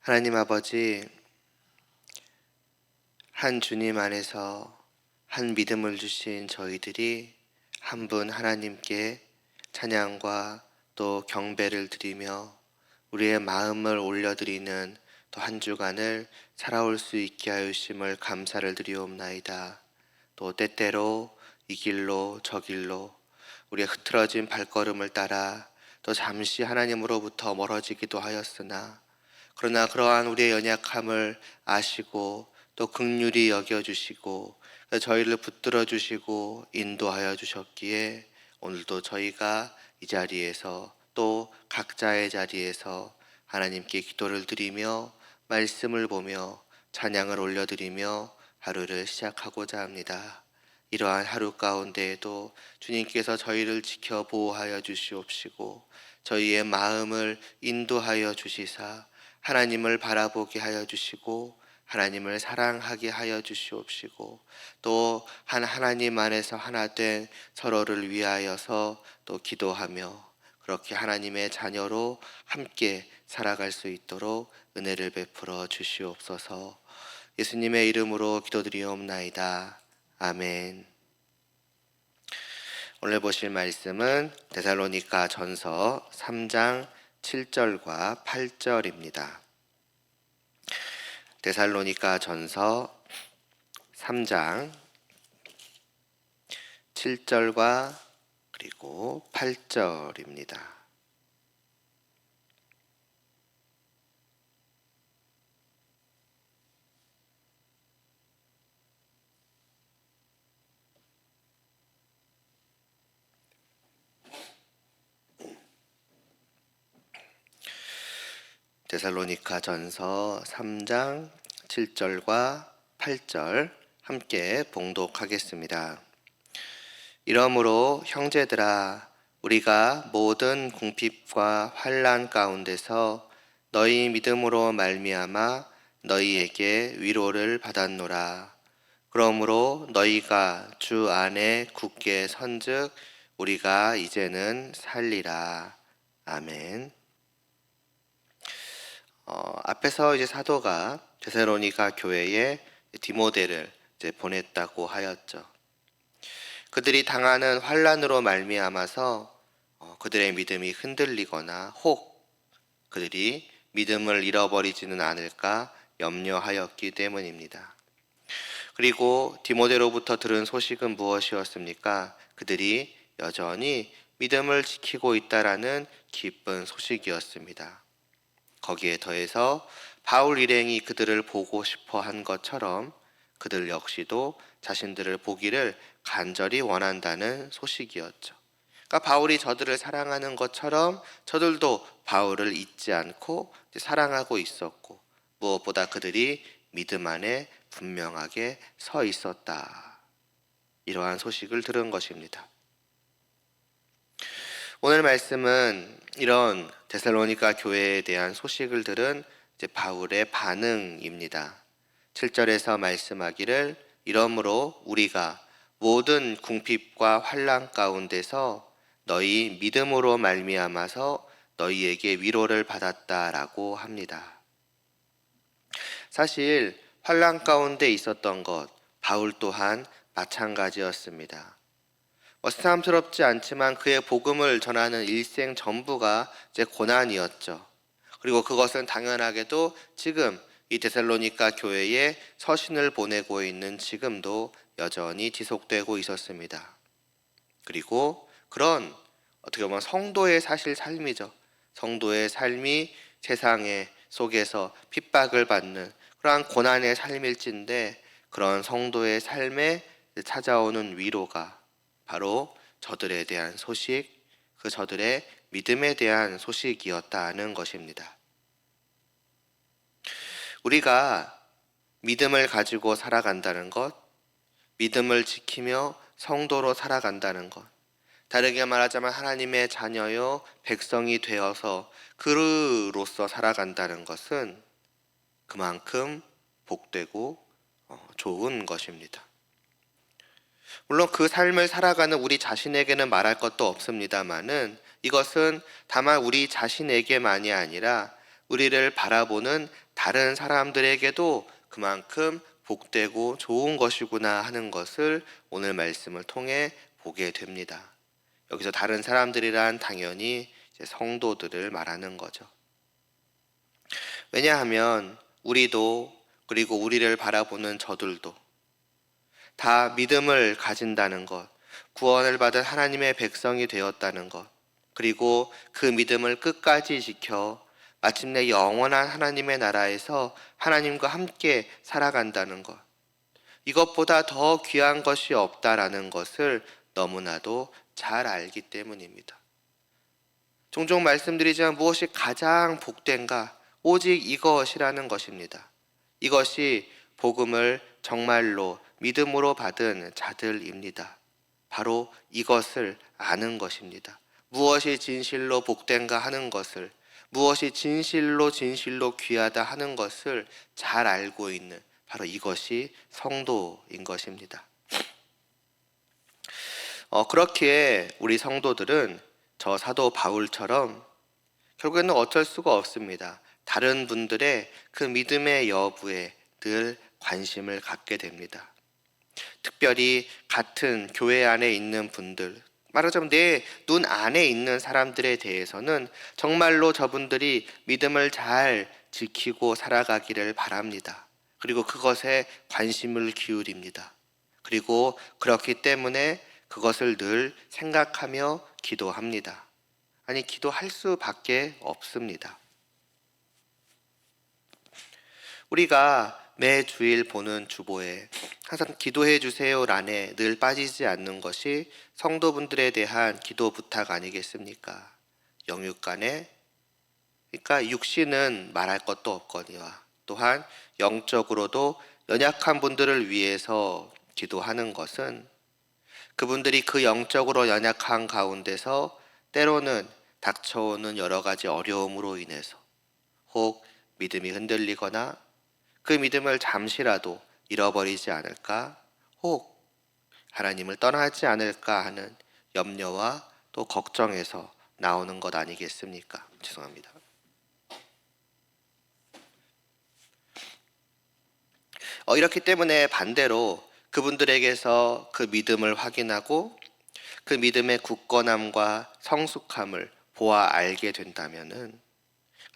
하나님 아버지, 한 주님 안에서 한 믿음을 주신 저희들이 한 분 하나님께 찬양과 또 경배를 드리며 우리의 마음을 올려드리는 또 한 주간을 살아올 수 있게 하여 주심을 감사를 드리옵나이다. 또 때때로 이 길로 저 길로 우리의 흐트러진 발걸음을 따라 또 잠시 하나님으로부터 멀어지기도 하였으나, 그러나 그러한 우리의 연약함을 아시고 또 긍휼히 여겨주시고 저희를 붙들어 주시고 인도하여 주셨기에 오늘도 저희가 이 자리에서 또 각자의 자리에서 하나님께 기도를 드리며 말씀을 보며 찬양을 올려드리며 하루를 시작하고자 합니다. 이러한 하루 가운데에도 주님께서 저희를 지켜 보호하여 주시옵시고 저희의 마음을 인도하여 주시사 하나님을 바라보게 하여 주시고 하나님을 사랑하게 하여 주시옵시고 또 하나님 안에서 하나 된 서로를 위하여서 또 기도하며 그렇게 하나님의 자녀로 함께 살아갈 수 있도록 은혜를 베풀어 주시옵소서. 예수님의 이름으로 기도드리옵나이다. 아멘. 오늘 보실 말씀은 데살로니가 전서 3장 7절과 8절입니다. 데살로니가 전서 3장 7절과 그리고 8절입니다. 데살로니가 전서 3장 7절과 8절 함께 봉독하겠습니다. 이러므로 형제들아, 우리가 모든 궁핍과 환난 가운데서 너희 믿음으로 말미암아 너희에게 위로를 받았노라. 그러므로 너희가 주 안에 굳게 선즉 우리가 이제는 살리라. 아멘. 앞에서 이제 사도가 데살로니가 교회에 디모데를 이제 보냈다고 하였죠. 그들이 당하는 환난으로 말미암아서 그들의 믿음이 흔들리거나 혹 그들이 믿음을 잃어버리지는 않을까 염려하였기 때문입니다. 그리고 디모데로부터 들은 소식은 무엇이었습니까? 그들이 여전히 믿음을 지키고 있다라는 기쁜 소식이었습니다. 거기에 더해서 바울 일행이 그들을 보고 싶어 한 것처럼 그들 역시도 자신들을 보기를 간절히 원한다는 소식이었죠. 그러니까 바울이 저들을 사랑하는 것처럼 저들도 바울을 잊지 않고 사랑하고 있었고, 무엇보다 그들이 믿음 안에 분명하게 서 있었다. 이러한 소식을 들은 것입니다. 오늘 말씀은 이런 데살로니가 교회에 대한 소식을 들은 바울의 반응입니다. 7절에서 말씀하기를 이러므로 우리가 모든 궁핍과 환난 가운데서 너희 믿음으로 말미암아서 너희에게 위로를 받았다라고 합니다. 사실 환난 가운데 있었던 것, 바울 또한 마찬가지였습니다. 새삼스럽지 않지만 그의 복음을 전하는 일생 전부가 이제 고난이었죠. 그리고 그것은 당연하게도 지금 이 데살로니가 교회에 서신을 보내고 있는 지금도 여전히 지속되고 있었습니다. 그리고 그런 어떻게 보면 성도의 사실 삶이죠. 성도의 삶이 세상에 속에서 핍박을 받는 그러한 고난의 삶일진데, 그런 성도의 삶에 찾아오는 위로가 바로 저들에 대한 소식, 그 저들의 믿음에 대한 소식이었다는 것입니다. 우리가 믿음을 가지고 살아간다는 것, 믿음을 지키며 성도로 살아간다는 것, 다르게 말하자면 하나님의 자녀요 백성이 되어서 그로서 살아간다는 것은 그만큼 복되고 좋은 것입니다. 물론 그 삶을 살아가는 우리 자신에게는 말할 것도 없습니다만은 이것은 다만 우리 자신에게만이 아니라 우리를 바라보는 다른 사람들에게도 그만큼 복되고 좋은 것이구나 하는 것을 오늘 말씀을 통해 보게 됩니다. 여기서 다른 사람들이란 당연히 이제 성도들을 말하는 거죠. 왜냐하면 우리도, 그리고 우리를 바라보는 저들도 다 믿음을 가진다는 것, 구원을 받은 하나님의 백성이 되었다는 것, 그리고 그 믿음을 끝까지 지켜 마침내 영원한 하나님의 나라에서 하나님과 함께 살아간다는 것, 이것보다 더 귀한 것이 없다라는 것을 너무나도 잘 알기 때문입니다. 종종 말씀드리지만 무엇이 가장 복된가? 오직 이것이라는 것입니다. 이것이 복음을 정말로 믿음으로 받은 자들입니다. 바로 이것을 아는 것입니다. 무엇이 진실로 복된가 하는 것을, 무엇이 진실로 귀하다 하는 것을 잘 알고 있는, 바로 이것이 성도인 것입니다. 그렇기에 우리 성도들은 저 사도 바울처럼 결국에는 어쩔 수가 없습니다. 다른 분들의 그 믿음의 여부에 늘 관심을 갖게 됩니다. 특별히 같은 교회 안에 있는 분들, 말하자면 내 눈 안에 있는 사람들에 대해서는 정말로 저분들이 믿음을 잘 지키고 살아가기를 바랍니다. 그리고 그것에 관심을 기울입니다. 그리고 그렇기 때문에 그것을 늘 생각하며 기도합니다. 아니, 기도할 수밖에 없습니다. 우리가 매 주일 보는 주보에 항상 기도해 주세요란에 늘 빠지지 않는 것이 성도분들에 대한 기도 부탁 아니겠습니까? 영육간에, 그러니까 육신은 말할 것도 없거니와 또한 영적으로도 연약한 분들을 위해서 기도하는 것은 그분들이 그 영적으로 연약한 가운데서 때로는 닥쳐오는 여러 가지 어려움으로 인해서 혹 믿음이 흔들리거나 그 믿음을 잠시라도 잃어버리지 않을까, 혹 하나님을 떠나지 않을까 하는 염려와 또 걱정에서 나오는 것 아니겠습니까? 죄송합니다. 이렇기 때문에 반대로 그분들에게서 그 믿음을 확인하고 그 믿음의 굳건함과 성숙함을 보아 알게 된다면은,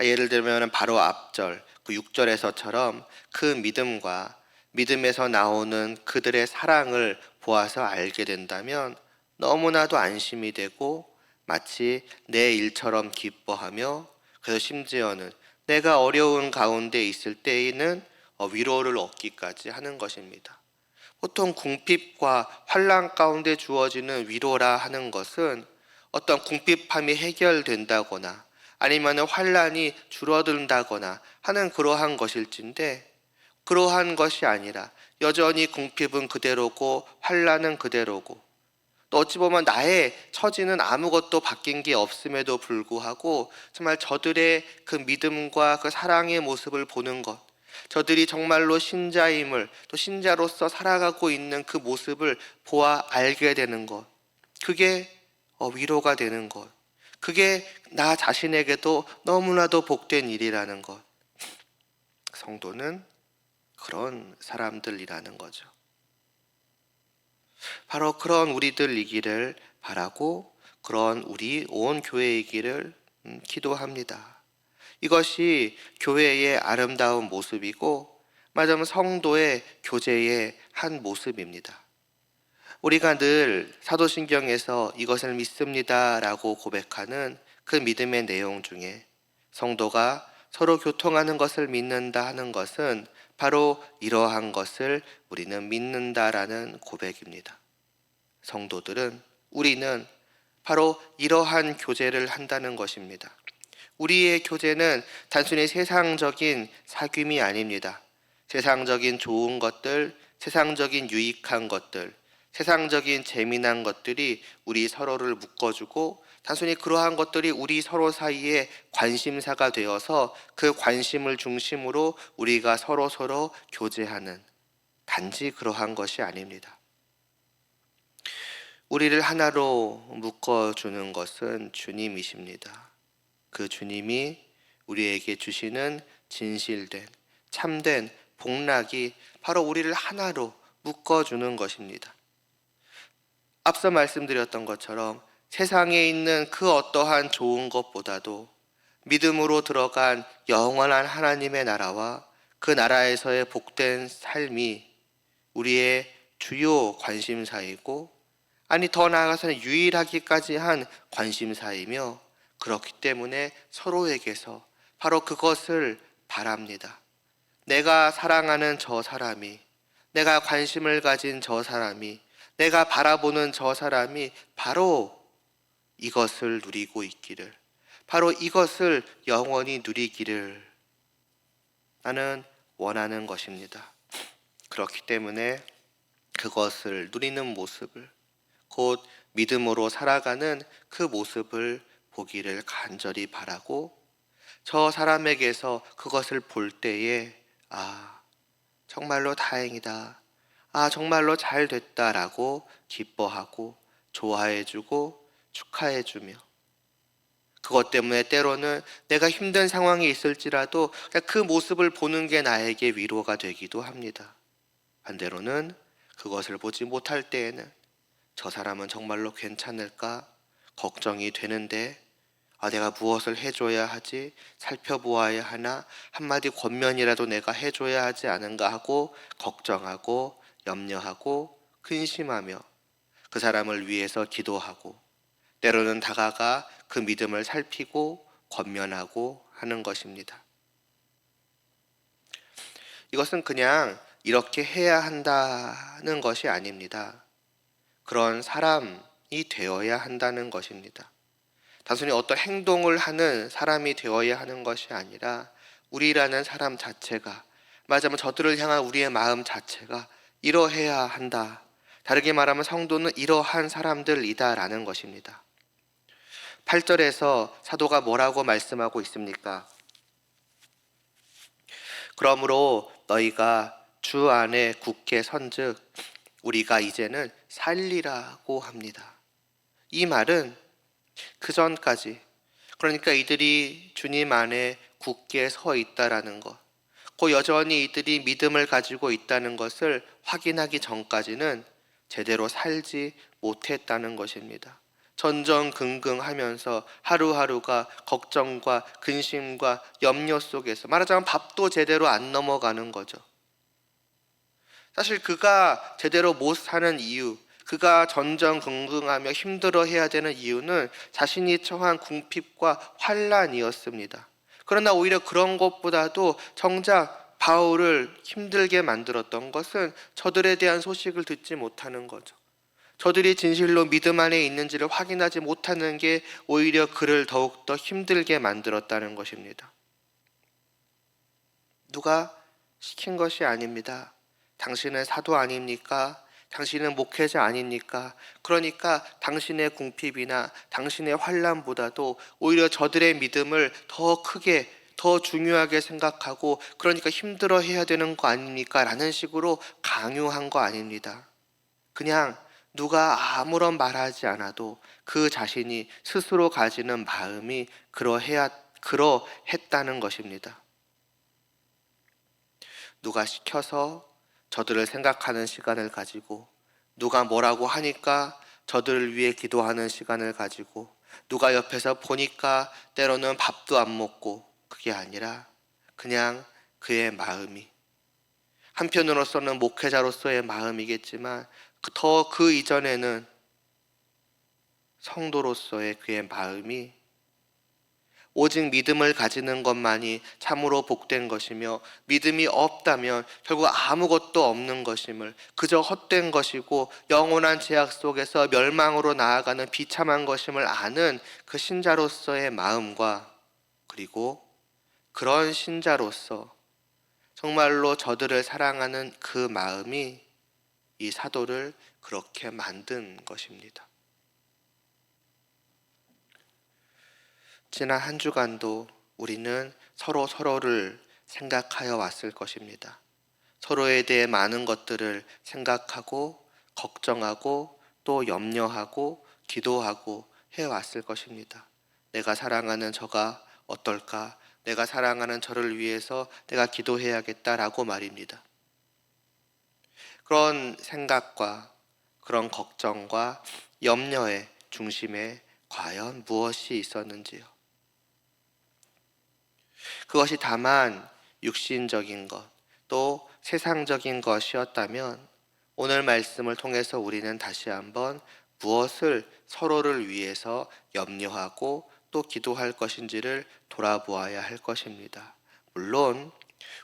예를 들면 바로 앞절 그 6절에서처럼 그 믿음과 믿음에서 나오는 그들의 사랑을 보아서 알게 된다면 너무나도 안심이 되고 마치 내 일처럼 기뻐하며, 그래서 심지어는 내가 어려운 가운데 있을 때에는 위로를 얻기까지 하는 것입니다. 보통 궁핍과 환난 가운데 주어지는 위로라 하는 것은 어떤 궁핍함이 해결된다거나 아니면 환난이 줄어든다거나 하는 그러한 것일진데, 그러한 것이 아니라 여전히 궁핍은 그대로고 환난은 그대로고, 또 어찌 보면 나의 처지는 아무것도 바뀐 게 없음에도 불구하고 정말 저들의 그 믿음과 그 사랑의 모습을 보는 것, 저들이 정말로 신자임을, 또 신자로서 살아가고 있는 그 모습을 보아 알게 되는 것, 그게 위로가 되는 것, 그게 나 자신에게도 너무나도 복된 일이라는 것. 성도는 그런 사람들이라는 거죠. 바로 그런 우리들이기를 바라고 그런 우리 온 교회이기를 기도합니다. 이것이 교회의 아름다운 모습이고 말하자면 성도의 교제의 한 모습입니다. 우리가 늘 사도신경에서 이것을 믿습니다라고 고백하는 그 믿음의 내용 중에 성도가 서로 교통하는 것을 믿는다 하는 것은 바로 이러한 것을 우리는 믿는다라는 고백입니다. 성도들은, 우리는 바로 이러한 교제를 한다는 것입니다. 우리의 교제는 단순히 세상적인 사귐이 아닙니다. 세상적인 좋은 것들, 세상적인 유익한 것들, 세상적인 재미난 것들이 우리 서로를 묶어주고 단순히 그러한 것들이 우리 서로 사이에 관심사가 되어서 그 관심을 중심으로 우리가 서로 교제하는, 단지 그러한 것이 아닙니다. 우리를 하나로 묶어주는 것은 주님이십니다. 그 주님이 우리에게 주시는 진실된 참된 복락이 바로 우리를 하나로 묶어주는 것입니다. 앞서 말씀드렸던 것처럼 세상에 있는 그 어떠한 좋은 것보다도 믿음으로 들어간 영원한 하나님의 나라와 그 나라에서의 복된 삶이 우리의 주요 관심사이고, 아니 더 나아가서는 유일하기까지 한 관심사이며, 그렇기 때문에 서로에게서 바로 그것을 바랍니다. 내가 사랑하는 저 사람이, 내가 관심을 가진 저 사람이, 내가 바라보는 저 사람이 바로 이것을 누리고 있기를, 바로 이것을 영원히 누리기를 나는 원하는 것입니다. 그렇기 때문에 그것을 누리는 모습을, 곧 믿음으로 살아가는 그 모습을 보기를 간절히 바라고, 저 사람에게서 그것을 볼 때에 정말로 다행이다, 정말로 잘 됐다라고 기뻐하고 좋아해주고 축하해주며, 그것 때문에 때로는 내가 힘든 상황이 있을지라도 그 모습을 보는 게 나에게 위로가 되기도 합니다. 반대로는 그것을 보지 못할 때에는 저 사람은 정말로 괜찮을까 걱정이 되는데, 내가 무엇을 해줘야 하지, 살펴보아야 하나, 한마디 권면이라도 내가 해줘야 하지 않은가 하고 걱정하고 염려하고 근심하며 그 사람을 위해서 기도하고, 때로는 다가가 그 믿음을 살피고 권면하고 하는 것입니다. 이것은 그냥 이렇게 해야 한다는 것이 아닙니다. 그런 사람이 되어야 한다는 것입니다. 단순히 어떤 행동을 하는 사람이 되어야 하는 것이 아니라, 우리라는 사람 자체가, 말하자면 저들을 향한 우리의 마음 자체가 이러해야 한다. 다르게 말하면 성도는 이러한 사람들이다라는 것입니다. 8절에서 사도가 뭐라고 말씀하고 있습니까? 그러므로 너희가 주 안에 굳게 선즉 우리가 이제는 살리라고 합니다. 이 말은 그 전까지, 그러니까 이들이 주님 안에 굳게 서 있다라는 것, 그 여전히 이들이 믿음을 가지고 있다는 것을 확인하기 전까지는 제대로 살지 못했다는 것입니다. 전전긍긍하면서 하루하루가 걱정과 근심과 염려 속에서, 말하자면 밥도 제대로 안 넘어가는 거죠. 사실 그가 제대로 못 사는 이유, 그가 전전긍긍하며 힘들어해야 되는 이유는 자신이 처한 궁핍과 환난이었습니다. 그러나 오히려 그런 것보다도 정작 바울을 힘들게 만들었던 것은 저들에 대한 소식을 듣지 못하는 거죠. 저들이 진실로 믿음 안에 있는지를 확인하지 못하는 게 오히려 그를 더욱더 힘들게 만들었다는 것입니다. 누가 시킨 것이 아닙니다. 당신은 사도 아닙니까? 당신은 목회자 아닙니까? 그러니까 당신의 궁핍이나 당신의 환난보다도 오히려 저들의 믿음을 더 크게, 더 중요하게 생각하고, 그러니까 힘들어해야 되는 거 아닙니까? 라는 식으로 강요한 거 아닙니다. 그냥 누가 아무런 말하지 않아도 그 자신이 스스로 가지는 마음이 그러했다는 것입니다. 누가 시켜서 저들을 생각하는 시간을 가지고, 누가 뭐라고 하니까 저들을 위해 기도하는 시간을 가지고, 누가 옆에서 보니까 때로는 밥도 안 먹고, 그게 아니라 그냥 그의 마음이, 한편으로서는 목회자로서의 마음이겠지만 더 그 이전에는 성도로서의 그의 마음이 오직 믿음을 가지는 것만이 참으로 복된 것이며, 믿음이 없다면 결국 아무것도 없는 것임을, 그저 헛된 것이고 영원한 죄악 속에서 멸망으로 나아가는 비참한 것임을 아는 그 신자로서의 마음과, 그리고 그런 신자로서 정말로 저들을 사랑하는 그 마음이 이 사도를 그렇게 만든 것입니다. 지난 한 주간도 우리는 서로를 생각하여 왔을 것입니다. 서로에 대해 많은 것들을 생각하고 걱정하고 또 염려하고 기도하고 해왔을 것입니다. 내가 사랑하는 저가 어떨까? 내가 사랑하는 저를 위해서 내가 기도해야겠다라고 말입니다. 그런 생각과 그런 걱정과 염려의 중심에 과연 무엇이 있었는지요? 그것이 다만 육신적인 것, 또 세상적인 것이었다면 오늘 말씀을 통해서 우리는 다시 한번 무엇을 서로를 위해서 염려하고 또 기도할 것인지를 돌아보아야 할 것입니다. 물론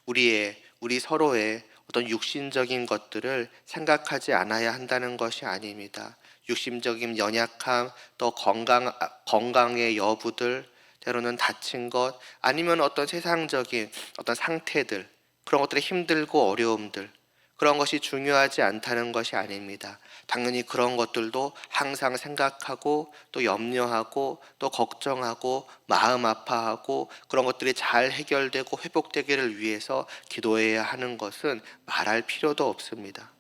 우리 서로의 어떤 육신적인 것들을 생각하지 않아야 한다는 것이 아닙니다. 육신적인 연약함, 또 건강의 여부들, 때로는 다친 것, 아니면 어떤 세상적인 어떤 상태들, 그런 것들의 힘들고 어려움들, 그런 것이 중요하지 않다는 것이 아닙니다. 당연히 그런 것들도 항상 생각하고 또 염려하고 또 걱정하고 마음 아파하고 그런 것들이 잘 해결되고 회복되기를 위해서 기도해야 하는 것은 말할 필요도 없습니다.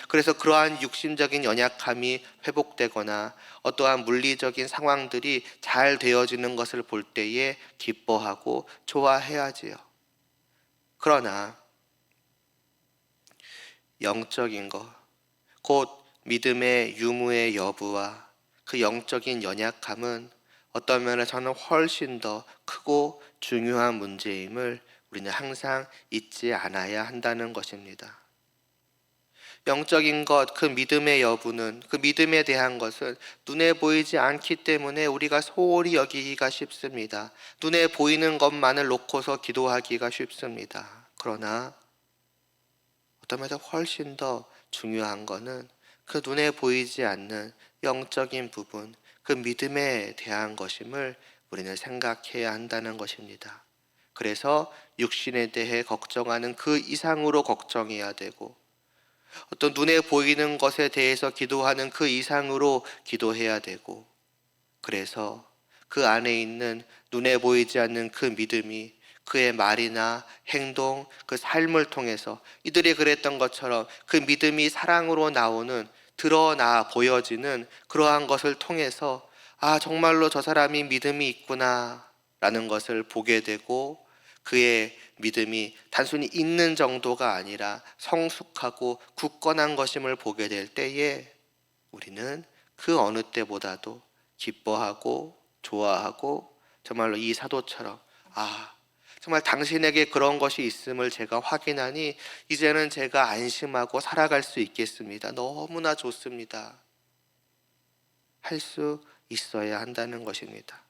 그래서 그러한 육신적인 연약함이 회복되거나 어떠한 물리적인 상황들이 잘 되어지는 것을 볼 때에 기뻐하고 좋아해야지요. 그러나 영적인 것, 곧 믿음의 유무의 여부와 그 영적인 연약함은 어떤 면에서는 훨씬 더 크고 중요한 문제임을 우리는 항상 잊지 않아야 한다는 것입니다. 영적인 것, 그 믿음의 여부는, 그 믿음에 대한 것은 눈에 보이지 않기 때문에 우리가 소홀히 여기기가 쉽습니다. 눈에 보이는 것만을 놓고서 기도하기가 쉽습니다. 그러나 어떤 면에서 훨씬 더 중요한 것은 그 눈에 보이지 않는 영적인 부분, 그 믿음에 대한 것임을 우리는 생각해야 한다는 것입니다. 그래서 육신에 대해 걱정하는 그 이상으로 걱정해야 되고, 어떤 눈에 보이는 것에 대해서 기도하는 그 이상으로 기도해야 되고, 그래서 그 안에 있는 눈에 보이지 않는 그 믿음이 그의 말이나 행동, 그 삶을 통해서 이들이 그랬던 것처럼 그 믿음이 사랑으로 나오는, 드러나 보여지는 그러한 것을 통해서 아, 정말로 저 사람이 믿음이 있구나 라는 것을 보게 되고, 그의 믿음이 단순히 있는 정도가 아니라 성숙하고 굳건한 것임을 보게 될 때에 우리는 그 어느 때보다도 기뻐하고 좋아하고 정말로 이 사도처럼 아, 정말 당신에게 그런 것이 있음을 제가 확인하니 이제는 제가 안심하고 살아갈 수 있겠습니다. 너무나 좋습니다. 할 수 있어야 한다는 것입니다.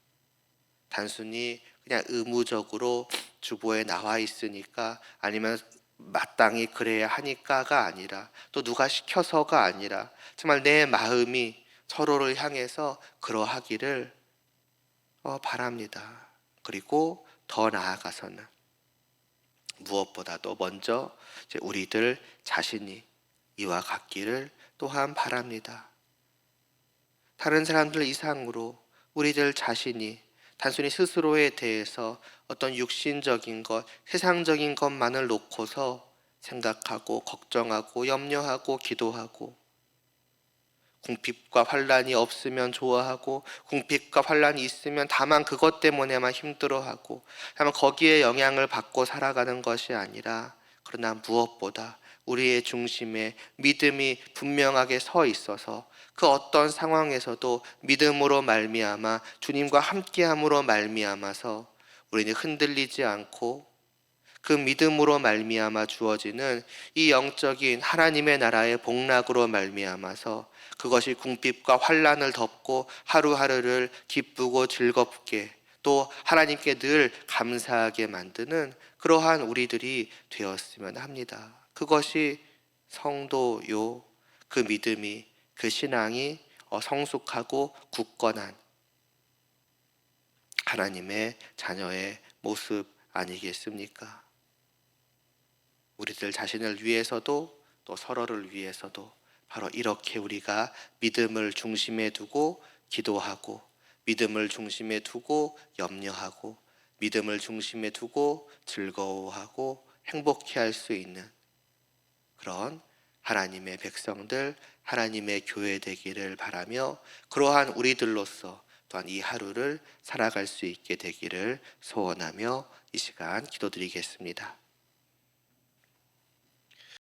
단순히 그냥 의무적으로 주보에 나와 있으니까 아니면 마땅히 그래야 하니까가 아니라 또 누가 시켜서가 아니라 정말 내 마음이 서로를 향해서 그러하기를 바랍니다. 그리고 더 나아가서는 무엇보다도 먼저 우리들 자신이 이와 같기를 또한 바랍니다. 다른 사람들 이상으로 우리들 자신이 단순히 스스로에 대해서 어떤 육신적인 것, 세상적인 것만을 놓고서 생각하고 걱정하고 염려하고 기도하고 궁핍과 환란이 없으면 좋아하고 궁핍과 환란이 있으면 다만 그것 때문에만 힘들어하고 다만 거기에 영향을 받고 살아가는 것이 아니라 그러나 무엇보다 우리의 중심에 믿음이 분명하게 서 있어서 그 어떤 상황에서도 믿음으로 말미암아 주님과 함께함으로 말미암아서 우리는 흔들리지 않고 그 믿음으로 말미암아 주어지는 이 영적인 하나님의 나라의 복락으로 말미암아서 그것이 궁핍과 환란을 덮고 하루하루를 기쁘고 즐겁게 또 하나님께 늘 감사하게 만드는 그러한 우리들이 되었으면 합니다. 그것이 성도요, 그 믿음이, 그 신앙이 성숙하고 굳건한 하나님의 자녀의 모습 아니겠습니까? 우리들 자신을 위해서도 또 서로를 위해서도 바로 이렇게 우리가 믿음을 중심에 두고 기도하고 믿음을 중심에 두고 염려하고 믿음을 중심에 두고 즐거워하고 행복해 할 수 있는 그런 하나님의 백성들, 하나님의 교회 되기를 바라며 그러한 우리들로서 또한 이 하루를 살아갈 수 있게 되기를 소원하며 이 시간 기도드리겠습니다.